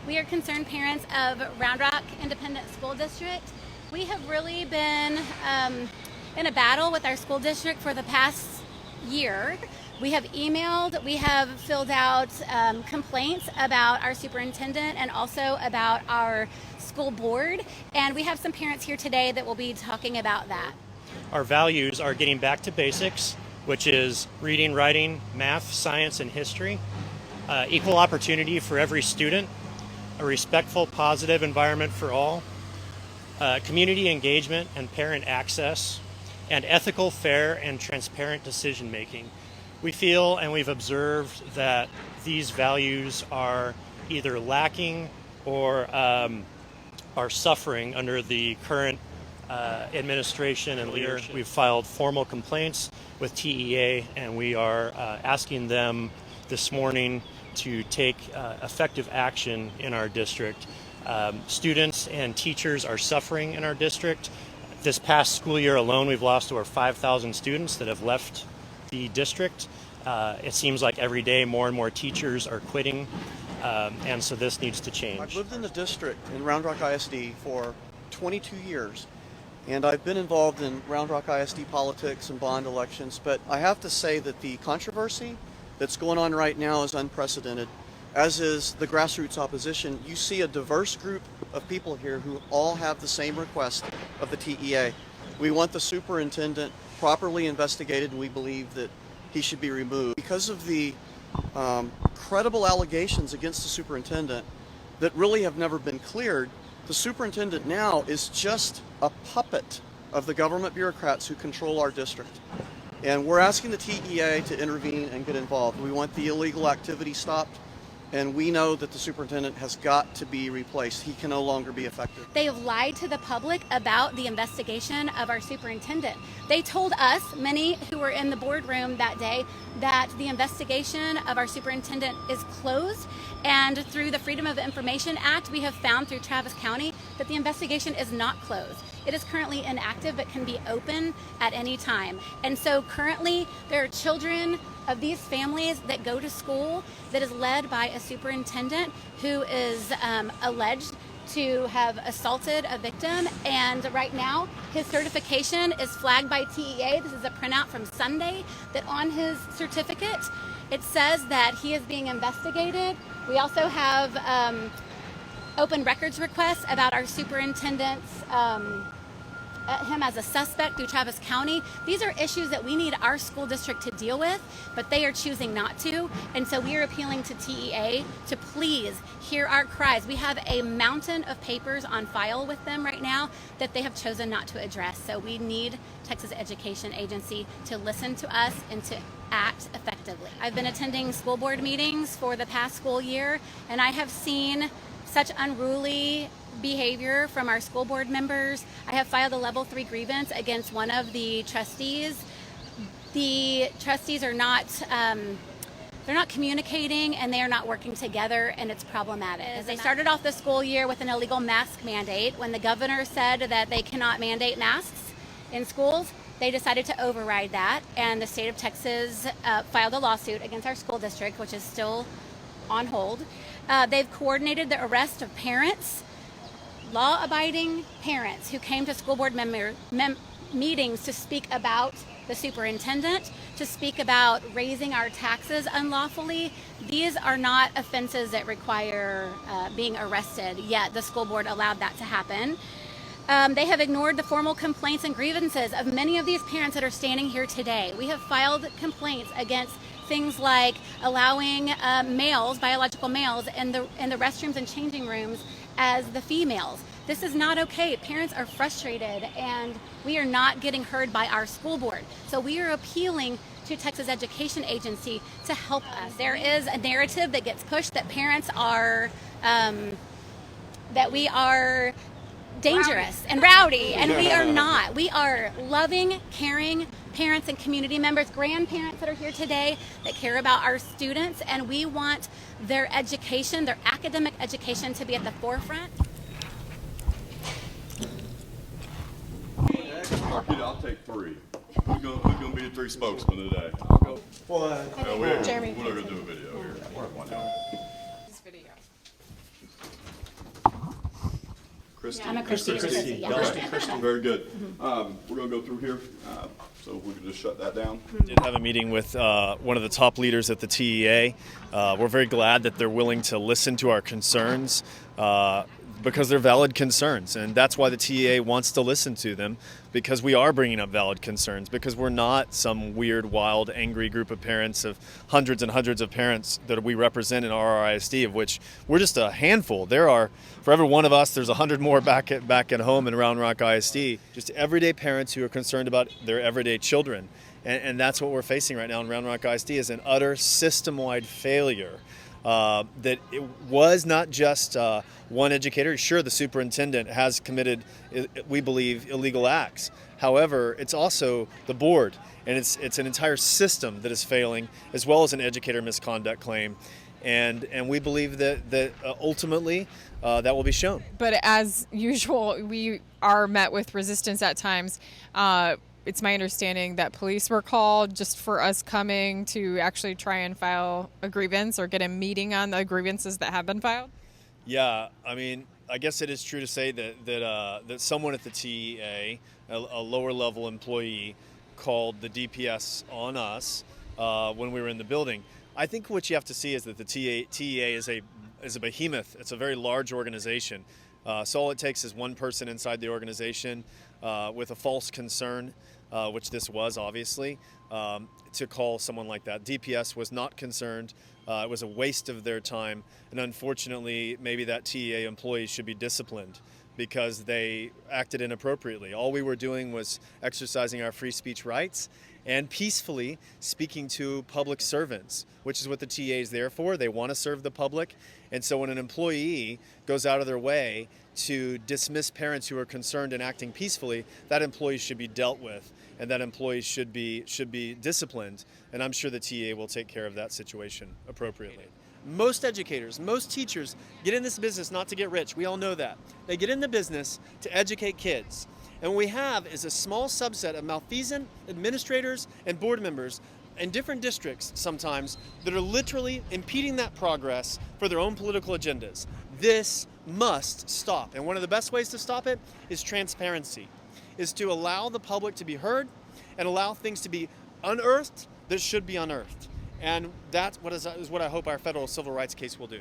We are concerned parents of Round Rock Independent School District. We have really been in a battle with our school district for the past year. We have emailed, we have filled out complaints about our superintendent and also about our school board, and we have some parents here today that will be talking about that. Our values are getting back to basics, which is reading, writing, math, science, and history, equal opportunity for every student, a respectful, positive environment for all, community engagement and parent access, and ethical, fair, and transparent decision-making. We feel and we've observed that these values are either lacking or are suffering under the current administration and leadership. We've filed formal complaints with TEA, and we are asking them this morning to take effective action in our district. Students and teachers are suffering in our district. This past school year alone, we've lost over 5,000 students that have left the district. It seems like every day more and more teachers are quitting, and so this needs to change. I've lived in the district in Round Rock ISD for 22 years, and I've been involved in Round Rock ISD politics and bond elections, but I have to say that the controversy that's going on right now is unprecedented, as is the grassroots opposition. You see a diverse group of people here who all have the same request of the TEA. We want the superintendent properly investigated, and we believe that he should be removed. Because of the credible allegations against the superintendent that really have never been cleared, the superintendent now is just a puppet of the government bureaucrats who control our district. And we're asking the TEA to intervene and get involved. We want the illegal activity stopped, and we know that the superintendent has got to be replaced. He can no longer be effective. They have lied to the public about the investigation of our superintendent. They told us, many who were in the boardroom that day, that the investigation of our superintendent is closed. And through the Freedom of Information Act, we have found through Travis County that the investigation is not closed. It is currently inactive, but can be open at any time. And so currently there are children of these families that go to school that is led by a superintendent who is alleged to have assaulted a victim, and right now his certification is flagged by TEA. This is a printout from Sunday, that on his certificate it says that he is being investigated. We also have open records requests about our superintendent's him as a suspect through Travis County. These are issues that we need our school district to deal with, but they are choosing not to. And so we are appealing to TEA to please hear our cries. We have a mountain of papers on file with them right now that they have chosen not to address. So we need Texas Education Agency to listen to us and to act effectively. I've been attending school board meetings for the past school year, and I have seen such unruly behavior from our school board members. I have filed a level 3 grievance against one of the trustees. The trustees are not they're not communicating, and they are not working together, and it's problematic. They started off the school year with an illegal mask mandate. When the governor said that they cannot mandate masks in schools, they decided to override that, and the state of Texas filed a lawsuit against our school district, which is still on hold. They've coordinated the arrest of parents, law-abiding parents who came to school board meetings to speak about the superintendent, to speak about raising our taxes unlawfully. These are not offenses that require being arrested, yet the school board allowed that to happen. They have ignored the formal complaints and grievances of many of these parents that are standing here today. We have filed complaints against things like allowing males, biological males, in the restrooms and changing rooms as the females. This is not okay. Parents are frustrated, and we are not getting heard by our school board. So we are appealing to Texas Education Agency to help us. There is a narrative that gets pushed that parents are, that we are dangerous and rowdy, and we are not. We are loving, caring parents and community members, grandparents that are here today that care about our students, and we want their education, their academic education, to be at the forefront. I'll take 3. Who's gonna be the 3 spokesmen today? Well, Jeremy. We're gonna do a video here. This video. Christie? I'm a Christie. Christie. Yeah. Christie. Very good. We're going to go through here, so if we can just shut that down. Did have a meeting with one of the top leaders at the TEA. We're very glad that they're willing to listen to our concerns because they're valid concerns, and that's why the TEA wants to listen to them, because we are bringing up valid concerns, because we're not some weird, wild, angry group of parents of hundreds and hundreds of parents that we represent in RRISD, of which we're just a handful. There are, for every one of us, there's 100 more back at home in Round Rock ISD, just everyday parents who are concerned about their everyday children. And that's what we're facing right now in Round Rock ISD, is an utter system-wide failure. That it was not just one educator. Sure, the superintendent has committed, we believe, illegal acts. However, it's also the board, and it's an entire system that is failing, as well as an educator misconduct claim. And we believe that ultimately that will be shown. But as usual, we are met with resistance at times. It's my understanding that police were called just for us coming to actually try and file a grievance or get a meeting on the grievances that have been filed. Yeah, I mean, I guess it is true to say that someone at the TEA, a lower level employee, called the DPS on us when we were in the building. I think what you have to see is that the TEA is a behemoth. It's a very large organization. So all it takes is one person inside the organization with a false concern, which this was obviously, to call someone like that. DPS was not concerned. It was a waste of their time. And unfortunately, maybe that TEA employee should be disciplined because they acted inappropriately. All we were doing was exercising our free speech rights and peacefully speaking to public servants, which is what the TA is there for. They want to serve the public. And so when an employee goes out of their way to dismiss parents who are concerned and acting peacefully, that employee should be dealt with, and that employee should be disciplined. And I'm sure the TA will take care of that situation appropriately. Most educators, most teachers get in this business not to get rich. We all know that. They get in the business to educate kids. And what we have is a small subset of malfeasant administrators and board members in different districts sometimes that are literally impeding that progress for their own political agendas. This must stop. And one of the best ways to stop it is transparency, is to allow the public to be heard and allow things to be unearthed that should be unearthed. And that's what I hope our federal civil rights case will do.